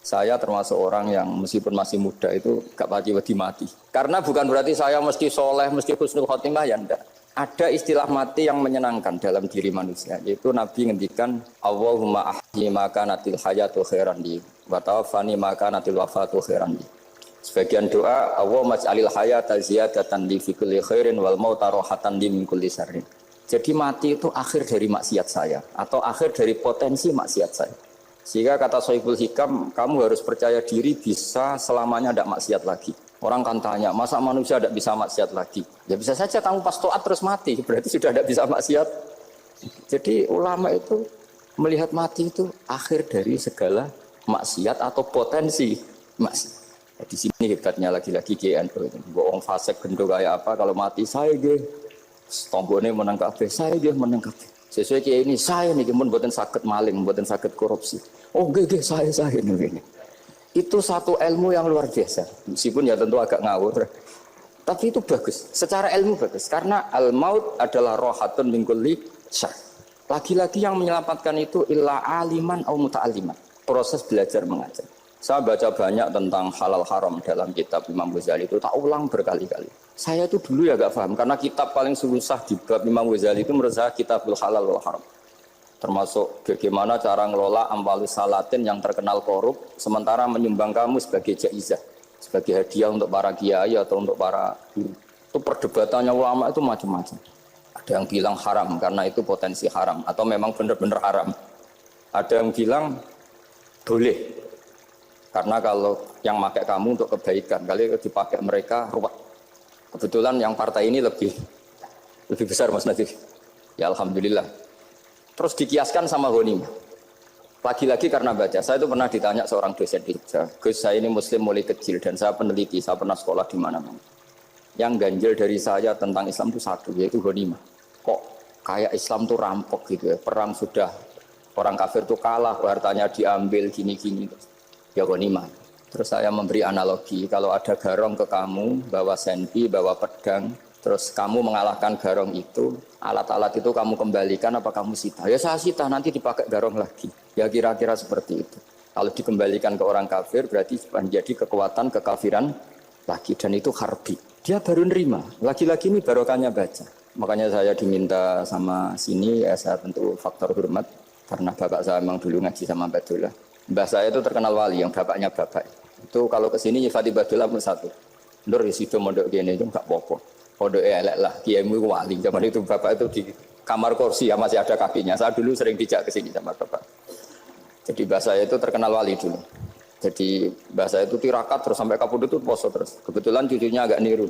Saya termasuk orang yang meskipun masih muda itu gak pati mati. Karena bukan berarti saya mesti soleh, mesti husnul khotimah, ya enggak. Ada istilah mati yang menyenangkan dalam diri manusia. Yaitu Nabi ngendikan, Allahumma ahyi maka natil hayatu khairan li, wa tawaffani maka natil wafatu khairan li. Sebagian doa, Allahumma ij'alil hayata ziyadatan li fi kulli khairin wal mauta rohatan li min kulli syarrin. Jadi mati itu akhir dari maksiat saya atau akhir dari potensi maksiat saya. Sehingga kata Sohibul Hikam, kamu harus percaya diri bisa selamanya tidak maksiat lagi. Orang kan tanya, masa manusia tidak bisa maksiat lagi? Ya bisa saja kamu pas taat terus mati, berarti sudah tidak bisa maksiat. Jadi ulama itu melihat mati itu akhir dari segala maksiat atau potensi maksiat. Ya, di sini hebatnya lagi-lagi GNU itu. Bohong fasek gendong kayak apa, kalau mati saya gitu. Tombone menang kabeh, saya dia menang kabeh. Sesuai kayak ini saya nih kemudian buatan sakit maling, buatan sakit korupsi. Oh gede saya ini. Itu satu ilmu yang luar biasa. Meskipun ya tentu agak ngawur. Tapi itu bagus. Secara ilmu bagus karena al-maut adalah rohatun min kulli syarr. Lagi-lagi yang menyelamatkan itu illa aliman au muta'alliman. Proses belajar mengajar. Saya baca banyak tentang halal haram dalam kitab Imam Ghazali itu tak ulang berkali-kali. Saya tuh dulu ya gak paham karena kitab paling susah di bab Imam Ghazali itu menurut saya kitabul halal wal haram. Termasuk bagaimana cara ngelola amwalus salatin yang terkenal korup sementara menyumbang kamu sebagai jaizah, sebagai hadiah untuk para kiai atau untuk para guru. Itu perdebatannya ulama itu macam-macam. Ada yang bilang haram karena itu potensi haram atau memang benar-benar haram. Ada yang bilang boleh. Karena kalau yang pakai kamu untuk kebaikan, kali dipakai mereka ruwet. Kebetulan yang partai ini lebih besar Mas Nadif. Ya Alhamdulillah. Terus dikiaskan sama ghanimah. Lagi-lagi karena baca. Saya itu pernah ditanya seorang dosen di Jogja. Gus, saya ini muslim mulai kecil dan saya peneliti, saya pernah sekolah di mana-mana. Yang ganjil dari saya tentang Islam itu satu, yaitu ghanimah. Kok kayak Islam itu rampok gitu ya. Perang sudah, orang kafir itu kalah, hartanya diambil gini-gini. Ya ghanimah. Terus saya memberi analogi, kalau ada garong ke kamu, bawa senpi, bawa pedang, terus kamu mengalahkan garong itu, alat-alat itu kamu kembalikan apa kamu sita? Ya saya sita, nanti dipakai garong lagi. Ya kira-kira seperti itu. Kalau dikembalikan ke orang kafir, berarti menjadi kekuatan kekafiran lagi. Dan itu harbi. Dia baru nerima. Lagi-lagi ini barokahnya baca. Makanya saya diminta sama sini, ya saya tentu faktor hormat. Karena bapak saya memang dulu ngaji sama Badullah. Mbah saya itu terkenal wali, yang bapaknya bapak. Itu kalau kesini nyifati Badullah pun satu. Nur disitu mondok gini itu enggak apa-apa. Pondok elek lah, kiaimu wali. Zaman itu bapak itu di kamar kursi ya masih ada kakinya. Saya dulu sering dijak ke sini sama bapak. Jadi mbah saya itu terkenal wali dulu. Jadi mbah saya itu tirakat terus sampai kapundhut itu poso terus. Kebetulan cucunya agak niru.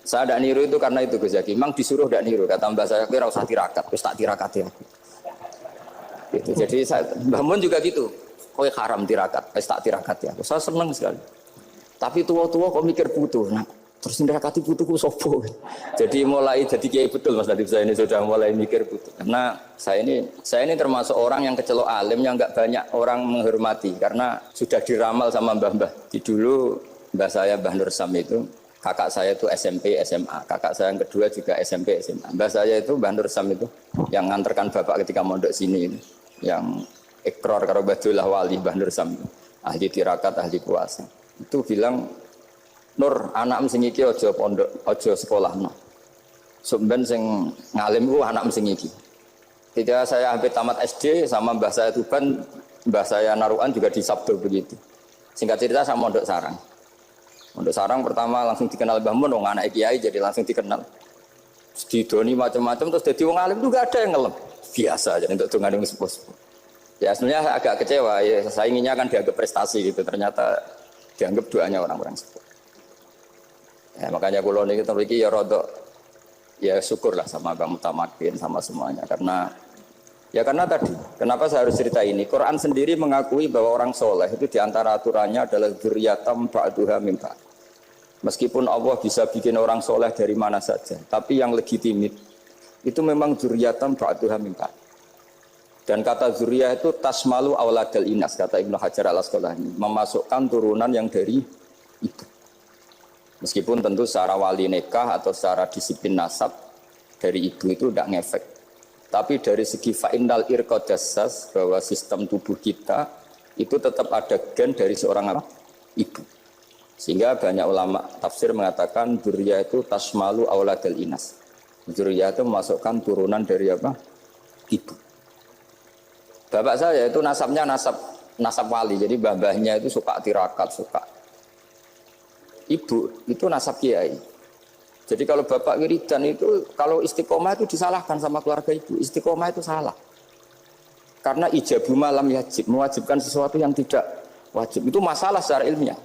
Saya tidak niru itu karena itu Gus Zaki. Memang disuruh tidak niru. Kata mbah saya, kira usah tirakat, terus tak tirakati aku. Gitu. Jadi saya, Mbah Mun juga gitu. Kowe haram tirakat, tak tirakat ya. Saya senang sekali. Tapi tua-tua kok mikir butuh. Nah, terus tirakati butuhku sopo. Jadi mulai jadi kiai betul Mas Nadif, saya ini sudah mulai mikir butuh. Karena saya ini termasuk orang yang kecelok alim yang enggak banyak orang menghormati karena sudah diramal sama mbah-mbah. Di dulu mbah saya Mbah Nur Sam itu, kakak saya itu SMP, SMA. Kakak saya yang kedua juga SMP, SMA. Mbah saya itu Mbah Nur Sam itu yang nganterkan bapak ketika mondok sini ini. Yang ikrar karo Badullah wali Mbah Nur Sam, ahli tirakat, ahli puasa. Itu bilang, Nur, anak sing iki aja pondok, aja sekolahno. Sumben sing ngalim ku anak sing iki. Ketika saya hampir tamat SD sama mbah saya Tuban, mbah saya Narukan juga di Sabdo begitu. Singkat cerita saya mondok sarang. Mondok sarang pertama langsung dikenal Mbah Mun, wong anak kiai jadi langsung dikenal. Didoni macam-macam terus dadi wong alim juga ada yang ngelem. Biasa aja untuk dongane sepuh-sepuh. Ya sebenarnya saya agak kecewa ya, saya inginnya kan dianggap prestasi gitu, ternyata dianggap doanya orang-orang sepuh. Ya, makanya kalau ini kita memiliki ya rodok, ya syukurlah sama Bang Mutamakin sama semuanya karena tadi, kenapa saya harus cerita ini? Quran sendiri mengakui bahwa orang soleh itu diantara aturannya adalah dzurriyatan ba'duha min ba'd. Meskipun Allah bisa bikin orang soleh dari mana saja, tapi yang legitimit itu memang dzurriyatan ba'duha min ba'd. Dan kata zuriyah itu tasmalu auladal inas, kata Ibnu Hajar al-Asqalani, memasukkan turunan yang dari ibu. Meskipun tentu secara wali nikah atau secara disiplin nasab dari ibu itu tidak ngefek. Tapi dari segi fa'innal irqadassas, bahwa sistem tubuh kita itu tetap ada gen dari seorang apa? Ibu. Sehingga banyak ulama tafsir mengatakan dzurriyyah itu tasmalu auladal inas. Dzurriyyah itu memasukkan turunan dari apa? Ibu. Bapak saya itu nasabnya nasab wali, jadi babahnya itu suka tirakat, suka. Ibu itu nasab kiai. Jadi kalau bapak wiridan itu, kalau istiqomah itu disalahkan sama keluarga ibu. Istiqomah itu salah. Karena ijabu malam yajib, mewajibkan sesuatu yang tidak wajib. Itu masalah secara ilmiah.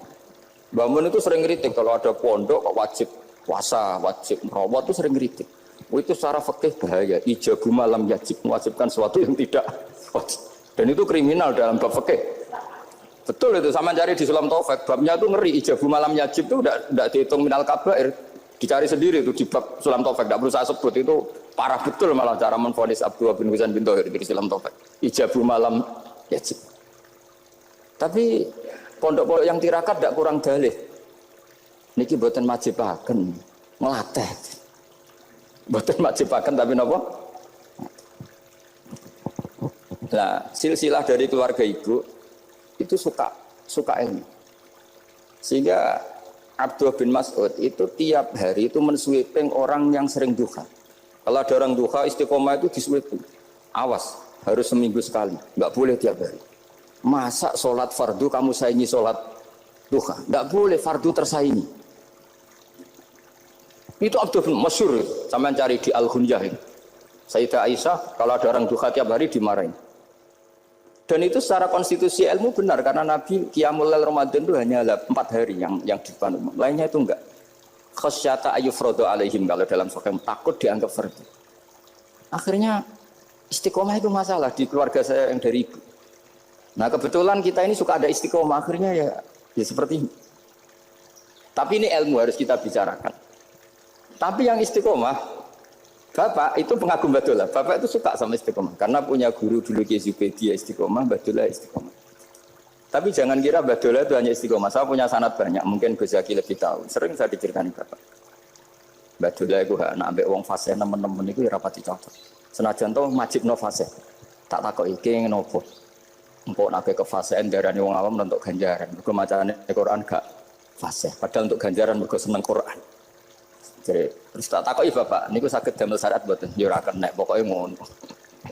Mbak Mun itu sering kritik kalau ada pondok kok wajib puasa, wajib merawat itu sering kritik. Itu secara fikih bahaya. Ijabu malam yajib, mewajibkan sesuatu yang tidak wajib. Dan itu kriminal dalam bab fikih. Betul itu, sama cari di Sulam Taufik, babnya itu ngeri. Ijabu malam yajib itu tidak dihitung minal kabair. Dicari sendiri itu di bab Sulam Taufik, tidak perlu saya sebut, itu parah betul malah cara menvonis Abdullah bin Husain bin Thohir di Sulam Taufik. Ijabu malam yajib. Tapi pondok-pondok yang tirakat tidak kurang dalih. Niki mboten majibaken, melatih. Mboten majibaken tapi napa? Nah, silsilah dari keluarga ibu itu suka ilmu. Sehingga Abdullah bin Mas'ud itu tiap hari itu mensweeping orang yang sering duha. Kalau ada orang duha istiqomah itu disweeping. Awas, harus seminggu sekali, nggak boleh tiap hari. Masa sholat fardu kamu saingi sholat duha? Nggak boleh, fardu tersaingi. Itu Abdullah bin masyhur, sampean cari di Al-Ghunyah. Sayyidah Aisyah kalau ada orang duha tiap hari dimarahin. Dan itu secara konstitusi ilmu benar karena Nabi Qiyamul Lail Ramadan itu hanya 4 hari yang dipan umum. Lainnya itu enggak. Khasyata ayyufradu alaihim kalau dalam sahih takut dianggap fardu. Akhirnya istiqomah itu masalah di keluarga saya yang dari ibu. Nah kebetulan kita ini suka ada istiqomah akhirnya ya seperti ini. Tapi ini ilmu harus kita bicarakan. Tapi yang istiqomah Bapak itu pengagum Badullah. Bapak itu suka sama istiqomah karena punya guru dulu Kiai Zubaidi istiqomah, Badullah istiqomah. Tapi jangan kira Badullah itu hanya istiqomah. Saya punya sanad banyak, mungkin Gus Zaki lebih tahu. Sering saya diceritakan Bapak. Badullah itu anak ambek wong fasih teman-teman itu rapati cocok. Senajan to majibno fasih. Tak takoki iki ngopo. Empuk nek kefasihan darani wong awam untuk ganjaran. Mergo macane Quran gak fasih. Padahal untuk ganjaran mergo seneng Quran. Jadi terus tak takoki bapak, niku saged damel syariat mboten? Ya ora kena, pokoke ngono.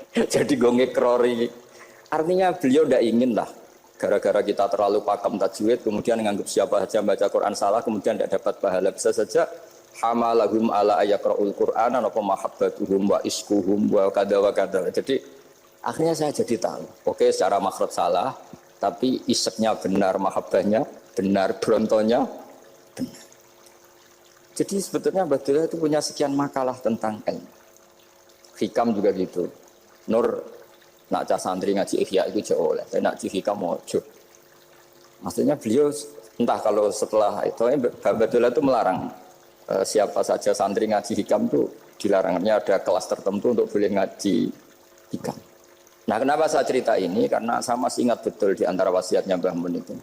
Jadi gue ngekrori. Artinya beliau ndak ingin lah gara-gara kita terlalu pakem tajwid kemudian menganggap siapa saja baca Quran salah kemudian tidak dapat pahala. Bisa saja hamalahum ala ayaqraul Qur'an apa mahabbatuhum wa iskuhum wa kada wa kada. Jadi akhirnya saya jadi tahu. Oke, secara makhraj salah, tapi iseknya benar, mahabbahnya benar, brontonya benar. Jadi sebetulnya Badullah itu punya sekian makalah tentang ilmu. Hikam juga gitu. Nur nak cah santri ngaji Ihya itu jauh oleh. Saya nak ngaji Hikam mojo. Maksudnya beliau entah kalau setelah itu Badullah itu melarang siapa saja santri ngaji Hikam itu dilarangnya ada kelas tertentu untuk boleh ngaji Hikam. Nah kenapa saya cerita ini? Karena saya masih ingat betul di antara wasiatnya Mbah Mun itu.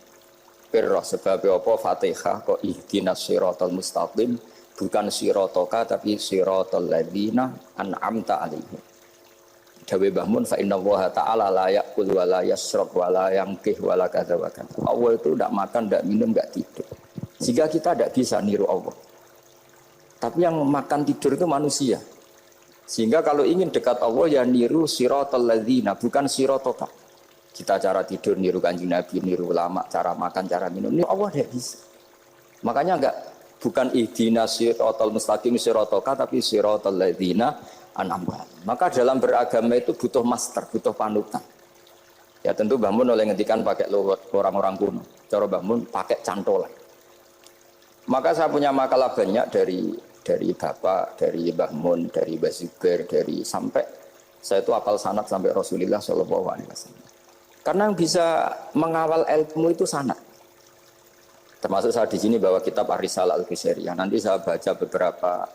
Pirroh sebab apa Fatihah kok ihdinas siratal mustaqim bukan siratoka tapi siratal ladzina an'amta alaihim. Dawe Mbah Mun fa inna Allaha ta'ala la ya'kul wa la yashrab wa la yanqih wa la kadza wa kadza. Allah itu tidak makan, tidak minum, tidak tidur. Sehingga kita tidak bisa niru Allah. Tapi yang makan tidur itu manusia. Sehingga kalau ingin dekat Allah ya niru siratal ladzina bukan siratoka. Kita cara tidur niru Kanjeng Nabi, niru ulama, cara makan, cara minum. Ini Allah tidak bisa. Makanya bukan ihdinas siratal mustaqim siratoka tapi siratal ladzina an'amta. Maka dalam beragama itu butuh master, butuh panutan. Ya tentu Mbah Mun oleh ngendikan pakai orang-orang kuno. Cara Mbah Mun pakai cantolan. Maka saya punya makalah banyak dari Bapak, dari Mbah Mun, dari Mbah Zubair, dari sampai saya itu hafal sanad sampai Rasulullah sallallahu alaihi wasallam. Karena yang bisa mengawal ilmu itu sanad. Termasuk saya di sini bawa kitab Ar-Risalah Al-Qusairiyah. Nanti saya baca beberapa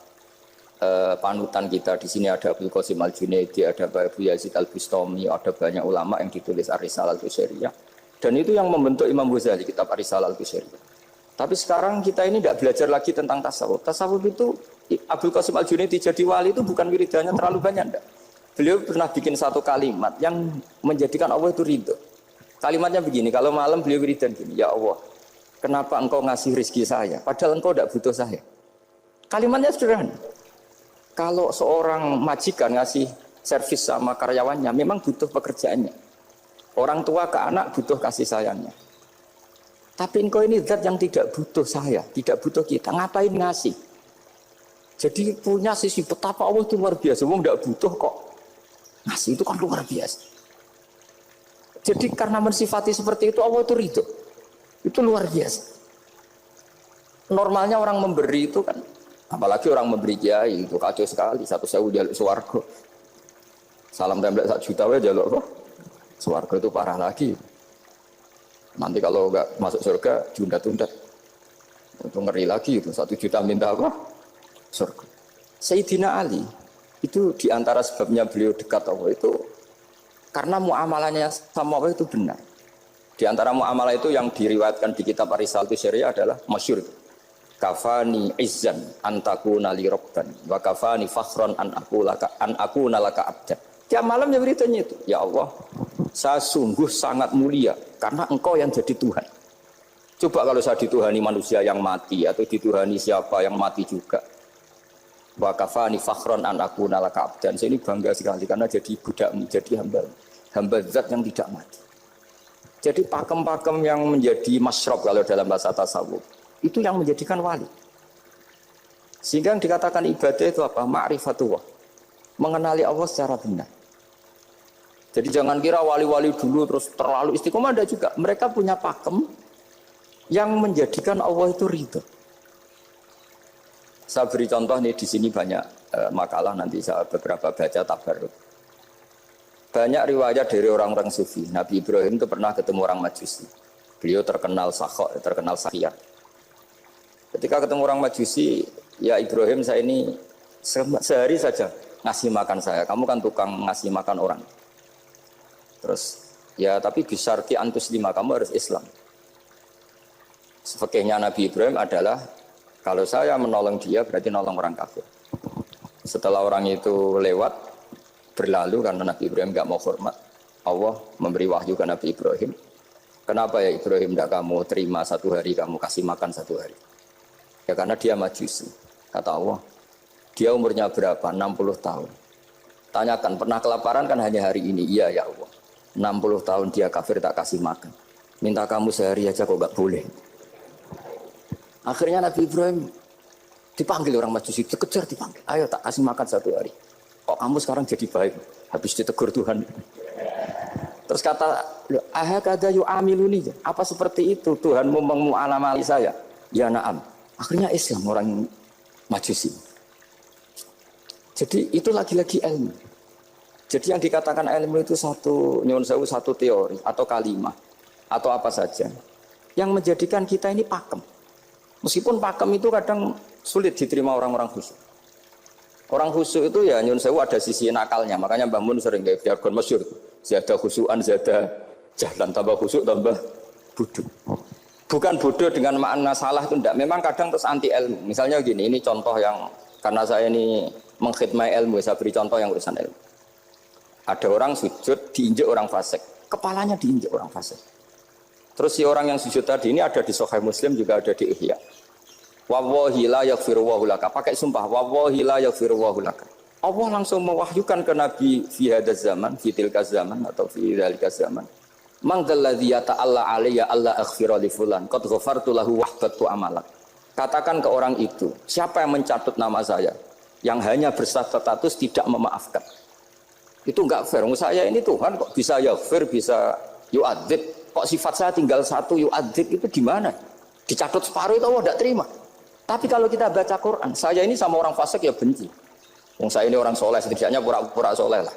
panutan kita. Di sini ada Abdul Qasim Al-Junaidi, ada Abu Yazid Al-Bustami, ada banyak ulama yang ditulis Ar-Risalah Al-Qusairiyah. Dan itu yang membentuk Imam Ghazali, kitab Ar-Risalah Al-Qusairiyah. Tapi sekarang kita ini tidak belajar lagi tentang tasawuf. Tasawuf itu Abdul Qasim Al-Junaidi jadi wali itu bukan wiridannya terlalu banyak, enggak. Beliau pernah bikin satu kalimat yang menjadikan Allah itu ridho. Kalimatnya begini, kalau malam beliau wiridan gini, ya Allah, kenapa engkau ngasih rezeki saya? Padahal engkau tidak butuh saya. Kalimatnya sederhana. Kalau seorang majikan ngasih servis sama karyawannya, memang butuh pekerjaannya. Orang tua ke anak butuh kasih sayangnya. Tapi engkau ini zat yang tidak butuh saya, tidak butuh kita. Ngapain ngasih? Jadi punya sisi betapa Allah itu luar biasa. Wong tidak butuh kok. Ngasih itu kan luar biasa. Jadi karena mensifati seperti itu Allah itu ridho. Itu luar biasa. Normalnya orang memberi itu kan, apalagi orang memberi kiai itu kacau sekali. 1.000 jaluk swarga. Salam template 1 juta wae jaluk apa? Swarga itu parah lagi. Nanti kalau enggak masuk surga diundat-undat. Itu ngeri lagi itu 1 juta minta apa? Surga. Sayyidina Ali itu diantara sebabnya beliau dekat Allah itu karena muamalahnya sama Allah itu benar. Di antara muamalah itu yang diriwayatkan di kitab Ar-Risalah Syariah adalah masyhur. Kafani izzan antakuna li rabban wa kafani fakhran an akuna laka abdan. Tiap malam ya beritanya itu, ya Allah, saya sungguh sangat mulia karena engkau yang jadi Tuhan. Coba kalau saya dituhani manusia yang mati atau dituhani siapa yang mati juga. Wa kafani fakhran an akuna laka abdan. Saya ini bangga sekali karena jadi budakmu, jadi hamba zat yang tidak mati. Jadi pakem-pakem yang menjadi masyrab kalau dalam bahasa tasawuf itu yang menjadikan wali. Sehingga yang dikatakan ibadah itu apa? Ma'rifatullah. Mengenali Allah secara benar. Jadi jangan kira wali-wali dulu terus terlalu istiqomah, ada juga. Mereka punya pakem yang menjadikan Allah itu ridho. Saya beri contoh nih, di sini banyak makalah, nanti saya beberapa baca tabarruk. Banyak riwayat dari orang-orang sufi. Nabi Ibrahim itu pernah ketemu orang Majusi. Beliau terkenal sakhok, terkenal sakhiyah. Ketika ketemu orang Majusi, ya Ibrahim, saya ini sehari saja ngasih makan saya. Kamu kan tukang ngasih makan orang. Terus, ya tapi bisyarti antus 5, kamu harus Islam. Fakihnya Nabi Ibrahim adalah kalau saya menolong dia berarti nolong orang kafir. Setelah orang itu lewat, berlalu karena Nabi Ibrahim enggak mau hormat, Allah memberi wahyu ke Nabi Ibrahim. Kenapa ya Ibrahim tidak kamu terima 1 hari, kamu kasih makan 1 hari? Ya karena dia Majusi. Kata Allah, dia umurnya berapa? 60 tahun. Tanyakan, pernah kelaparan kan hanya hari ini? Iya ya Allah. 60 tahun dia kafir tak kasih makan. Minta kamu sehari aja kok enggak boleh. Akhirnya Nabi Ibrahim dipanggil orang Majusi, dikejar dipanggil. Ayo tak kasih makan 1 hari. Kok kamu sekarang jadi baik? Habis ditegur Tuhan. Terus kata, ahakada yu'amiluni. Apa seperti itu Tuhanmu mengu'alamali saya? Ya na'am. Akhirnya Islam orang Majusi. Jadi itu lagi-lagi ilmu. Jadi yang dikatakan ilmu itu satu teori atau kalimat atau apa saja yang menjadikan kita ini pakem. Meskipun pakem itu kadang sulit diterima orang-orang khusyuk. Orang khusyuk itu ya nyun sewu ada sisi nakalnya. Makanya Mbah Mun sering kayak jargon masyhur. Zada khusyuan, zada jalan, tambah khusyuk, tambah bodoh. Bukan bodoh dengan makna salah itu enggak. Memang kadang terus anti ilmu. Misalnya gini, ini contoh yang karena saya ini mengkhidmati ilmu, saya beri contoh yang urusan ilmu. Ada orang sujud diinjek orang fasik, kepalanya diinjek orang fasik. Terus si orang yang sujud tadi ini ada di Sahih Muslim, juga ada di Ihya. Wallahi la yaghfiru wa laka. Pakai sumpah, wallahi la yaghfiru wa laka. Allah langsung mewahyukan ke Nabi fi hadzal zaman, fi tilka zaman atau fi dzalika zaman. Man dzalladzi yata'alla alayya alla aghfira li fulan qad ghafartu lahu wahbatu amalak. Katakan ke orang itu, siapa yang mencatut nama saya yang hanya berstatus tidak memaafkan. Itu enggak fair. Saya ini Tuhan kok bisa yaghfir, bisa yu'adzib. Kok sifat saya tinggal 1 yu'adzib itu gimana? Dicatut separuh itu Allah tidak terima. Tapi kalau kita baca Quran, saya ini sama orang fasik ya benci. Saya ini orang soleh, setidaknya pura-pura soleh lah.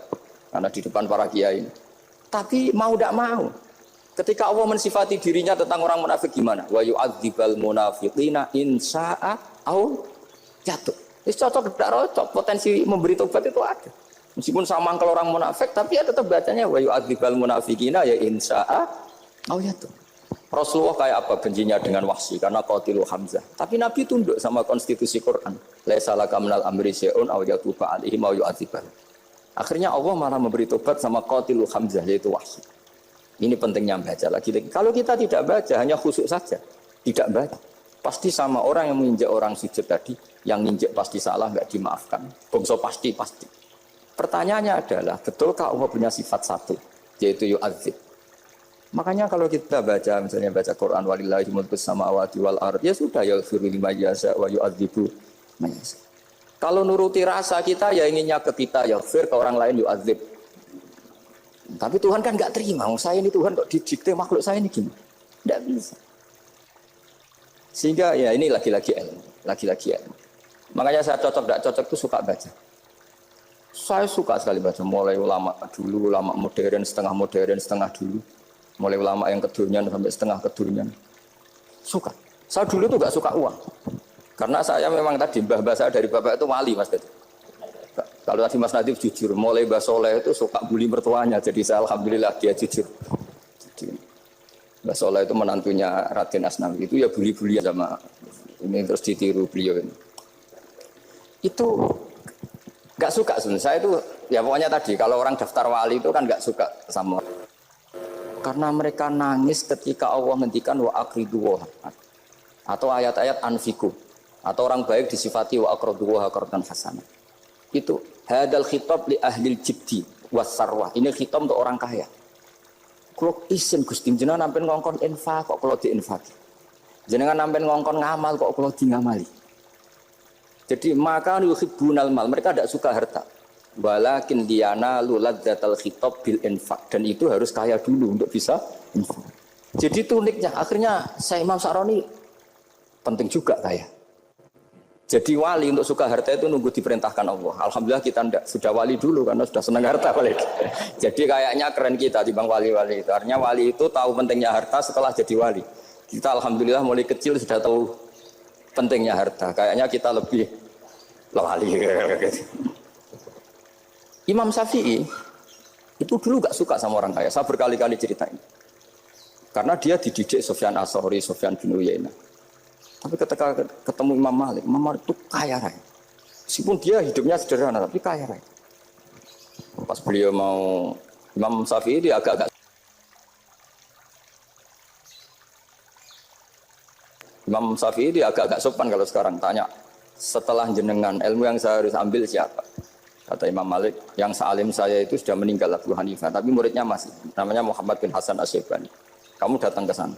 Karena di depan para kiai. Tapi mau tidak mau. Ketika Allah mensifati dirinya tentang orang munafik gimana? Wa yu'adzibal munafiqina in sya'a au jatuh. Itu cocok tidak cocok. Potensi memberi tobat itu ada. Meskipun sama kalau orang munafik, tapi ya tetap bacanya wa yu'adzibal munafiqina ya in sya'a au jatuh. Rasulullah kayak apa bencinya dengan Wahsy karena qatilu Hamzah. Tapi Nabi tunduk sama konstitusi Quran. Laisa laka minal amri syai'un aw yatuba alaihim aw yu'adzibah. Akhirnya Allah malah memberi tobat sama qatilu Hamzah yaitu Wahsy. Ini pentingnya baca lagi. Kalau kita tidak baca, hanya khusyuk saja, tidak baca, pasti sama orang yang menginjak orang sujud tadi, yang nginjek pasti salah, nggak dimaafkan. Bongso pasti. Pertanyaannya adalah, betulkah Allah punya sifat satu, yaitu yu'adzib? Makanya kalau kita baca, misalnya baca Quran, walillahi mulkus samawati wal ard, ya sudah, yaghfiru liman yasha wa yu'adzibu man yasha. Kalau nuruti rasa kita, ya inginnya ke kita, yaghfir, ke orang lain yu'adzib. Tapi Tuhan kan nggak terima. Saya ini Tuhan kok didikte makhluk saya ini gini? Nggak bisa. Sehingga ya ini lagi-lagi ilmu. Makanya saya cocok nggak cocok itu suka baca. Saya suka sekali baca. Mulai ulama dulu, ulama modern, setengah dulu. Mulai ulama yang kedunian sampai setengah kedunian. Suka. Saya dulu tuh nggak suka uang. Karena saya memang tadi mbah saya dari bapak itu wali mas. Kalau tadi Mas Nadif jujur, mulai Mbah Soleh itu suka bully mertuanya, jadi saya alhamdulillah dia jujur. Jadi, Mbah Soleh itu menantunya Raden Asnawi, itu ya bully-bully sama ini terus ditiru beliau ini. Itu nggak suka sebenarnya. Saya itu ya pokoknya tadi kalau orang daftar wali itu kan nggak suka sama. Karena mereka nangis ketika Allah ngendikan wa aqridu atau ayat-ayat anfiku atau orang baik disifati wa aqridu wa qardan hasanah. Itu hadal khitab li ahlil jibdi wasarwah. Ini khitab untuk orang kaya. Kalau isin Gusti jenengan nampen ngongkon infak kok kalau diinfak. Jenengan nampen ngongkon ngamal kok kalau di ngamali. Jadi maka yuhibbunal mal, mereka tidak suka harta. Walakin diana luladzatal khitab bil infak, dan itu harus kaya dulu untuk bisa infak. Jadi itu uniknya. Akhirnya saya Imam Sa'roni penting juga kaya. Jadi wali untuk suka harta itu nunggu diperintahkan Allah. Alhamdulillah kita sudah wali dulu karena sudah senang harta balik. Jadi kayaknya keren kita dibanding wali-wali itu. Artinya wali itu tahu pentingnya harta setelah jadi wali. Kita alhamdulillah mulai kecil sudah tahu pentingnya harta. Kayaknya kita lebih wali. Imam Syafi'i itu dulu gak suka sama orang kaya. Saya berkali-kali ceritain. Karena dia dididik Sufyan As-Sahri, Sufyan bin Uyainah. Tapi ketika ketemu Imam Malik itu kaya raya. Meskipun dia hidupnya sederhana, tapi kaya raya. Pas beliau mau Imam Syafi'i dia agak-agak. Imam Syafi'i dia agak-agak sopan kalau sekarang tanya. Setelah jenengan ilmu yang saya harus ambil siapa? Kata Imam Malik, yang sealim saya itu sudah meninggal Abu Hanifah, tapi muridnya masih. Namanya Muhammad bin Hasan Asy-Syaibani. Kamu datang ke sana.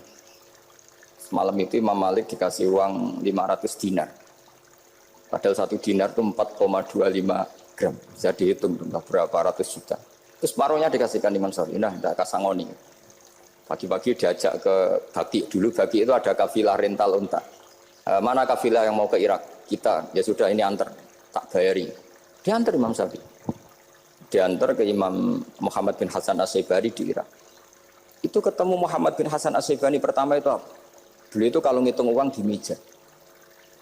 Malam itu Imam Malik dikasih uang 500 dinar. Padahal 1 dinar itu 4,25 gram. Bisa dihitung berapa ratus juta. Terus paruhnya dikasihkan Imam Syafi'i. Nah, tidak kasangoni. Pagi-pagi diajak ke Baqi. Dulu Baqi itu ada kafilah rental unta. Mana kafilah yang mau ke Irak? Kita. Ya sudah ini antar. Tak bayari. Diantar Imam Syafi'i. Diantar ke Imam Muhammad bin Hasan Asy-Syaibani di Irak. Itu ketemu Muhammad bin Hasan Asy-Syaibani pertama itu apa? Beliau itu kalau ngitung uang di meja,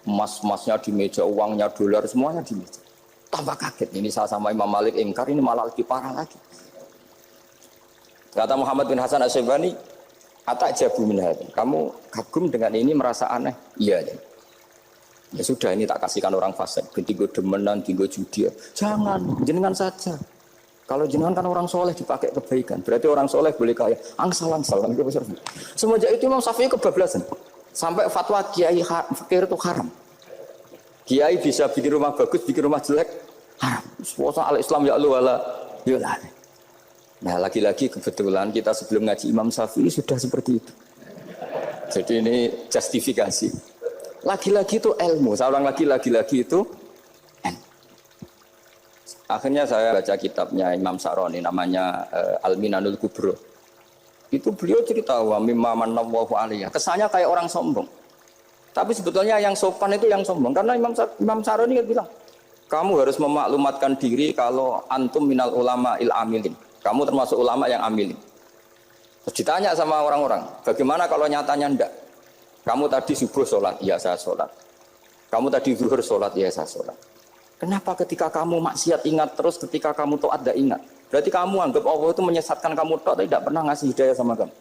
emas-emasnya di meja, uangnya dolar semuanya di meja. Tambah kaget, ini saya sama Imam Malik ingkar, ini malah lebih parah lagi. Kata Muhammad bin Hasan Asy-Syaibani, atak jabu min hadza. Kamu kagum dengan ini merasa aneh? Iya. Ya sudah ini tak kasihkan orang fasik, tinggo demenan, tinggo judi. Jangan, jenengan saja. Kalau jenengan kan orang soleh dipakai kebaikan, berarti orang soleh boleh kaya. Angsal-angsal. Semenjak itu Imam Syafi'i kebablasan. Sampai fatwa kiai fakir itu haram. Kiai bisa bikin rumah bagus, bikin rumah jelek, haram. Puasa al-Islam ya Allah wala yulah. Nah lagi-lagi kebetulan kita sebelum ngaji Imam Syafi'i sudah seperti itu. Jadi ini justifikasi. Lagi-lagi itu ilmu. Saya ulang lagi-lagi itu. Akhirnya saya baca kitabnya Imam Sa'roni namanya Al-Minanul Kubro. Itu beliau cerita wa mimma manallahu alaihi. Kesannya kayak orang sombong. Tapi sebetulnya yang sopan itu yang sombong karena Imam Sa'roni kan bilang, kamu harus memaklumatkan diri kalau antum minal ulama il amilin. Kamu termasuk ulama yang amilin. Terus ditanya sama orang-orang, bagaimana kalau nyatanya enggak? Kamu tadi subuh sholat, iya saya sholat. Kamu tadi zuhur sholat, iya saya sholat. Kenapa ketika kamu maksiat ingat terus, ketika kamu taat tidak ingat? Berarti kamu anggap Allah itu menyesatkan kamu taat, tidak pernah ngasih hidayah sama kamu.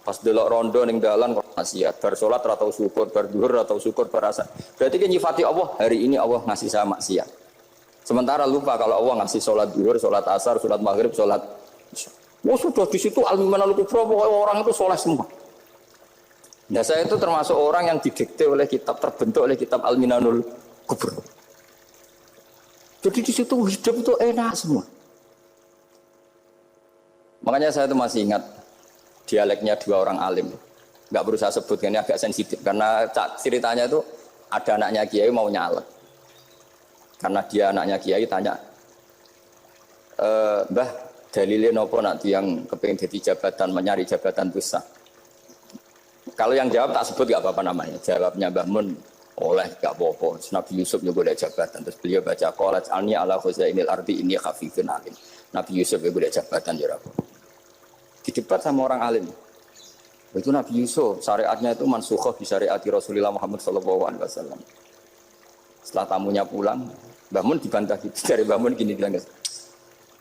Pas delok rondo ning dalan kok maksiat, bar salat atau syukur, bar zuhur atau syukur berasa. Berarti kan nyifati Allah, hari ini Allah ngasih saya maksiat. Sementara lupa kalau Allah ngasih salat zuhur, salat asar, salat maghrib, salat isya. Oh sudah di situ Al-Minanul Kubra, orang itu soleh semua. Nah saya itu termasuk orang yang didikte oleh kitab, terbentuk oleh kitab Al-Minanul Kubra. Jadi di situ hidup itu enak semua. Makanya saya itu masih ingat dialeknya dua orang alim. Nggak perlu saya sebut, ini agak sensitif. Karena ceritanya itu ada anaknya kiai mau nyalek. Karena dia anaknya kiai tanya, Mbah, dalilnya nopo nanti yang kepingin jadi jabatan, mencari jabatan besar. Kalau yang jawab tak sebut nggak apa-apa namanya. Jawabnya Mbah Mun, oleh nggak apa-apa. Nabi Yusuf juga ada jabatan. Terus beliau baca qalat alni ala khuzainil ardi ini khafifun alim. Nabi Yusuf juga ada jabatan ya Rabb. Di debat sama orang alim. Itu Nabi Yusuf, syariatnya itu mansukhah di syariati Rasulullah Muhammad SAW. Setelah tamunya pulang, Mbah Mun dibantah gitu. Dari Mbah Mun gini bilang,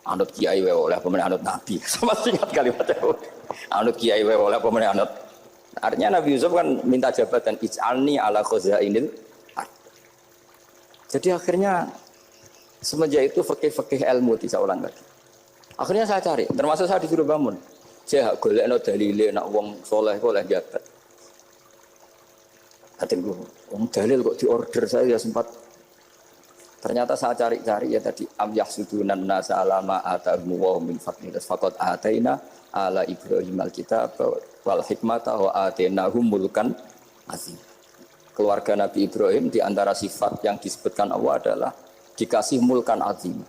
anut kiai wae oleh pemenang anut nabi. Sama singkat kalimatnya. Anut kiai wae oleh pemenang anut. Artinya Nabi Yusuf kan minta jabatan ij'alni ala khuzainil ard. Jadi akhirnya semenjak itu fikih-fikih ilmu tidak ulang lagi. Akhirnya saya cari, termasuk saya disuruh bangun. Saya golekno dalile nak wong soleh kok oleh jabat. Katanya wong dalil kok diorder saya sempat. Ternyata saya cari-cari ya tadi am yahsudunan nasa alama atahum wa min fadlih faqad ataina ala Ibrahim alkitab wal hikmata wa atainahum mulkan azim. Keluarga Nabi Ibrahim di antara sifat yang disebutkan Allah adalah dikasih mulkan azim.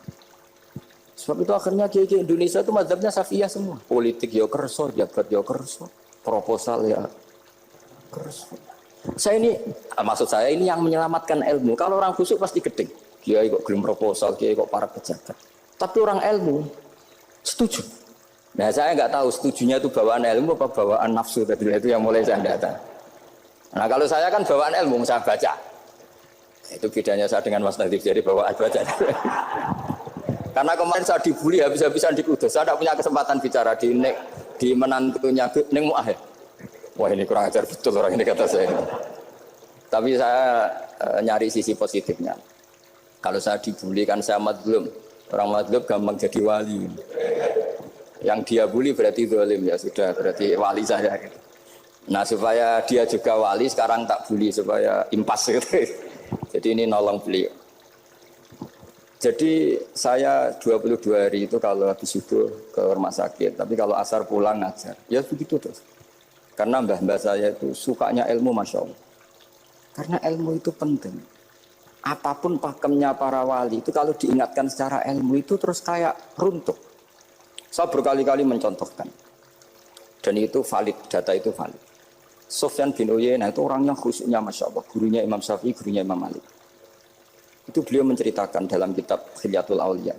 Sebab itu akhirnya kiai Indonesia itu mazhabnya Safiyah semua. Politik ya kerso, jabat ya kerso, proposal ya kerso. Saya ini, maksud saya ini yang menyelamatkan ilmu. Kalau orang khusyuk pasti gedeng. Kiai kok gelem proposal, kiai kok para pejabat. Tapi orang ilmu setuju. Nah saya nggak tahu setujunya itu bawaan ilmu apa bawaan nafsu tadi itu yang mulai saya data. Nah kalau saya kan bawaan ilmu, saya baca. Itu bedanya saya dengan Mas Nadif, jadi bawaan baca. Karena kemarin saya dibully habis-habisan di Kudus, saya tidak punya kesempatan bicara di menantunya Neng Mu'ah. Wah ini kurang ajar betul orang ini kata saya. Tapi saya nyari sisi positifnya. Kalau saya dibully kan saya madlum. Orang madlum gampang jadi wali. Yang dia bully berarti zalim ya sudah berarti wali saya. Nah supaya dia juga wali sekarang tak bully supaya impas gitu. Jadi ini nolong beliau. Jadi saya 22 hari itu kalau habis subuh ke rumah sakit, tapi kalau asar pulang ngajar. Ya begitu terus. Karena mbah-mbah saya itu sukanya ilmu Masya Allah. Karena ilmu itu penting. Apapun pakemnya para wali itu kalau diingatkan secara ilmu itu terus kayak runtuh. Saya berkali-kali mencontohkan. Dan itu valid, data itu valid. Sufyan bin Uyainah itu orangnya khusyuknya Masya Allah. Gurunya Imam Syafi'i, gurunya Imam Malik. Itu beliau menceritakan dalam kitab Khilyatul Auliya.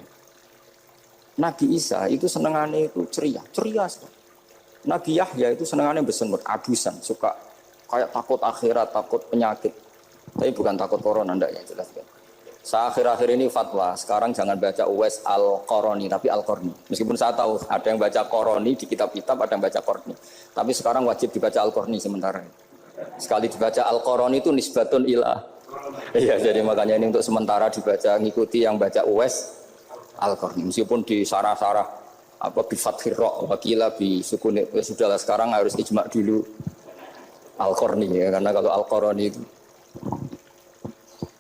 Nabi Isa itu senengannya itu ceria sekali. Nabi Yahya itu senengannya bersenut, abusan, suka kayak takut akhirat, takut penyakit. Tapi bukan takut corona, enggak ya jelas kan. Saya akhir-akhir ini fatwa, sekarang jangan baca Uwais Al-Qarani, tapi Al-Qarni. Meskipun saya tahu ada yang baca Qarani di kitab-kitab, ada yang baca Qarni. Tapi sekarang wajib dibaca Al-Qarni sementara. Sekali dibaca Al-Qarani itu nisbatun ilah. Iya, jadi makanya ini untuk sementara dibaca, ngikuti yang baca Uwais Al-Qarni. Meskipun di sarah-sarah apa bi fathir ra wakila bi sukun ya sudahlah sekarang harus ijma dulu Al-Qarni ya, karena kalau Al-Qarani itu